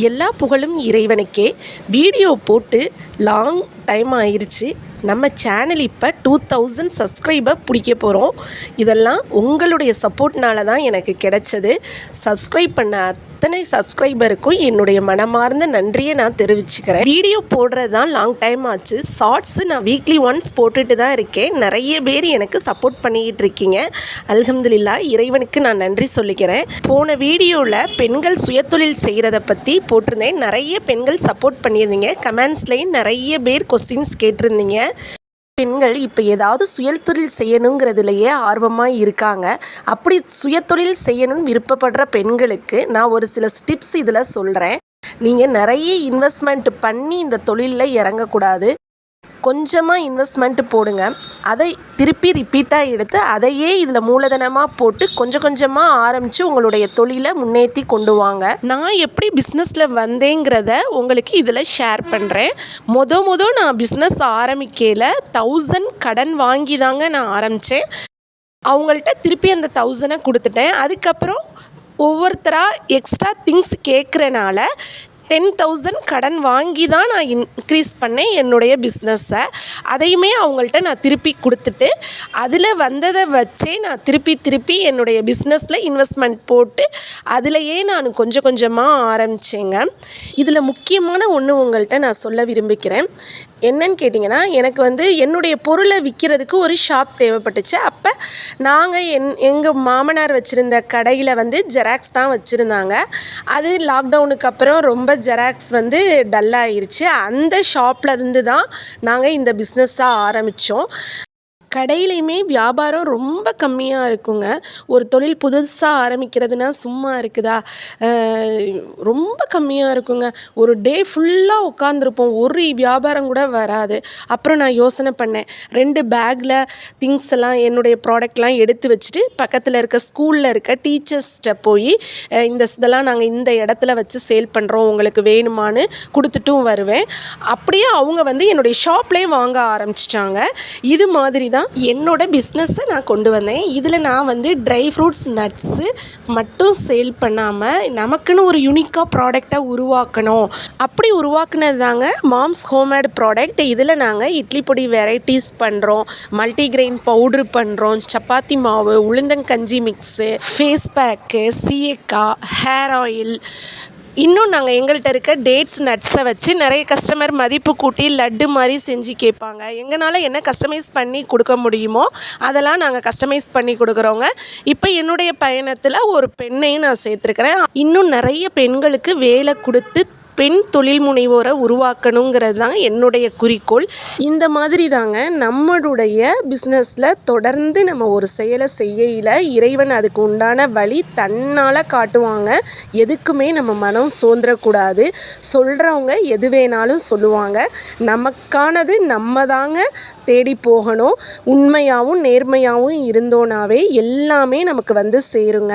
எல்லா புகழும் இறைவனுக்கே. வீடியோ போட்டு லாங் டைம் ஆயிடுச்சு. நம்ம சேனல் இப்போ 2000 சப்ஸ்கிரைபர் பிடிக்க போகிறோம். இதெல்லாம் உங்களுடைய சப்போர்ட்னால தான் எனக்கு கிடைச்சது. சப்ஸ்கிரைப் பண்ண அத்தனை சப்ஸ்கிரைபருக்கும் என்னுடைய மனமார்ந்த நன்றியை நான் தெரிவிச்சுக்கிறேன். வீடியோ போடுறது தான் லாங் டைம் ஆச்சு. ஷார்ட்ஸு நான் வீக்லி ஒன்ஸ் போட்டுட்டு தான் இருக்கேன். நிறைய பேர் எனக்கு சப்போர்ட் பண்ணிக்கிட்டு இருக்கீங்க. அல்ஹம்துலில்லாஹ், இறைவனுக்கு நான் நன்றி சொல்லிக்கிறேன். போன வீடியோவில் பெண்கள் சுயதொழில் செய்கிறத பற்றி போட்டிருந்தேன். நிறைய பெண்கள் சப்போர்ட் பண்ணியிருந்தீங்க. கமெண்ட்ஸ்லேயும் நிறைய பேர் கொஸ்டின்ஸ் கேட்டிருந்தீங்க. பெண்கள் இப்போ ஏதாவது சுயதொழில் செய்யணுங்கிறதுலையே ஆர்வமாக இருக்காங்க. அப்படி சுயதொழில் செய்யணும்னு விருப்பப்படுற பெண்களுக்கு நான் ஒரு சில டிப்ஸ் இதில் சொல்கிறேன். நீங்கள் நிறைய இன்வெஸ்ட்மெண்ட் பண்ணி இந்த தொழிலில் இறங்கக்கூடாது. கொஞ்சமாக இன்வெஸ்ட்மெண்ட்டு போடுங்க. அதை திருப்பி ரிப்பீட்டாக எடுத்து அதையே இதில் மூலதனமாக போட்டு கொஞ்சம் கொஞ்சமாக ஆரம்பித்து உங்களுடைய தொழிலை முன்னேற்றி கொண்டு வாங்க. நான் எப்படி பிஸ்னஸில் வந்தேங்கிறத உங்களுக்கு இதில் ஷேர் பண்ணுறேன். நான் பிஸ்னஸ் ஆரம்பிக்கையில் 1000 கடன் வாங்கி தாங்க நான் ஆரம்பித்தேன். அவங்கள்ட்ட திருப்பி அந்த 1000 கொடுத்துட்டேன். அதுக்கப்புறம் ஒவ்வொருத்தராக எக்ஸ்ட்ரா திங்ஸ் கேட்குறனால 10,000 கடன் வாங்கி தான் நான் இன்க்ரீஸ் பண்ணேன் என்னுடைய பிஸ்னஸை. அதையுமே அவங்கள்ட்ட நான் திருப்பி கொடுத்துட்டு அதில் வந்ததை வச்சே நான் திருப்பி என்னுடைய பிஸ்னஸில் இன்வெஸ்ட்மெண்ட் போட்டு அதிலையே நான் கொஞ்சம் கொஞ்சமாக ஆரம்பித்தேங்க. இதில் முக்கியமான ஒன்று உங்கள்கிட்ட நான் சொல்ல விரும்பிக்கிறேன். என்னன்னு கேட்டிங்கன்னா, எனக்கு என்னுடைய பொருளை விற்கிறதுக்கு ஒரு ஷாப் தேவைப்பட்டுச்சு. அப்போ நாங்கள் எங்கள் மாமனார் வச்சுருந்த கடையில் ஜெராக்ஸ் தான் வச்சுருந்தாங்க. அது லாக்டவுனுக்கு அப்புறம் ரொம்ப ஜெராக்ஸ் டல்லாகிருச்சு. அந்த ஷாப்பில் இருந்து தான் நாங்கள் இந்த பிஸ்னஸாக ஆரம்பித்தோம். கடையிலையுமே வியாபாரம் ரொம்ப கம்மியாக இருக்குங்க. ஒரு தொழில் புதுசாக ஆரம்பிக்கிறதுனா சும்மா இருக்குதா, ரொம்ப கம்மியாக இருக்குங்க. ஒரு டே ஃபுல்லாக உட்காந்துருப்போம், ஒரு வியாபாரம் கூட வராது. அப்புறம் நான் யோசனை பண்ணேன். 2 பேக்கில் திங்ஸ் எல்லாம் என்னுடைய ப்ராடக்ட்லாம் எடுத்து வச்சுட்டு பக்கத்தில் இருக்க ஸ்கூலில் இருக்க டீச்சர்ஸ்கிட்ட போய் இதெல்லாம் நாங்கள் இந்த இடத்துல வச்சு சேல் பண்ணுறோம், உங்களுக்கு வேணுமான்னு கொடுத்துட்டும் வருவேன். அப்படியே அவங்க என்னுடைய ஷாப்லேயே வாங்க ஆரம்பிச்சிட்டாங்க. இது மாதிரி தான் என்னோட பிஸ்னஸை நான் கொண்டு வந்தேன். இதில் நான் ட்ரை ஃப்ரூட்ஸ், நட்ஸு மட்டும் சேல் பண்ணாமல் நமக்குன்னு ஒரு யூனிக்காக ப்ராடக்டை உருவாக்கணும். அப்படி உருவாக்குனது தாங்க மாம்ஸ் ஹோம்மேட் ப்ராடக்ட். இதில் நாங்கள் இட்லி பொடி வெரைட்டிஸ் பண்ணுறோம், மல்டிகிரெயின் பவுட்ரு பண்ணுறோம், சப்பாத்தி மாவு, உளுந்தங்கஞ்சி மிக்ஸு, ஃபேஸ் பேக்கு, சீயக்காய், ஹேர் ஆயில். இன்னும் நாங்கள் எங்கள்கிட்ட இருக்க டேட்ஸ், நட்ஸை வச்சு நிறைய கஸ்டமர் மதிப்பு கூட்டி லட்டு மாதிரி செஞ்சு கேட்பாங்க. எங்களால் என்ன கஸ்டமைஸ் பண்ணி கொடுக்க முடியுமோ அதெல்லாம் நாங்கள் கஸ்டமைஸ் பண்ணி கொடுக்குறோங்க. இப்போ என்னுடைய பயணத்தில் ஒரு பெண்ணையும் நான் சேர்த்துருக்கிறேன். இன்னும் நிறைய பெண்களுக்கு வேலை கொடுத்து பெண் தொழில் முனைவோரை உருவாக்கணுங்கிறது தான் என்னுடைய குறிக்கோள். இந்த மாதிரி தாங்க நம்மளுடைய பிஸ்னஸில் தொடர்ந்து நம்ம ஒரு செயலை செய்யல இறைவன் அதுக்கு உண்டான வழி தன்னால் காட்டுவாங்க. எதுக்குமே நம்ம மனம் சோர்ந்துடக்கூடாது. சொல்கிறவங்க எது வேணாலும் சொல்லுவாங்க. நமக்கானது நம்ம தாங்க தேடி போகணும். உண்மையாகவும் நேர்மையாகவும் இருந்தோனாவே எல்லாமே நமக்கு சேருங்க.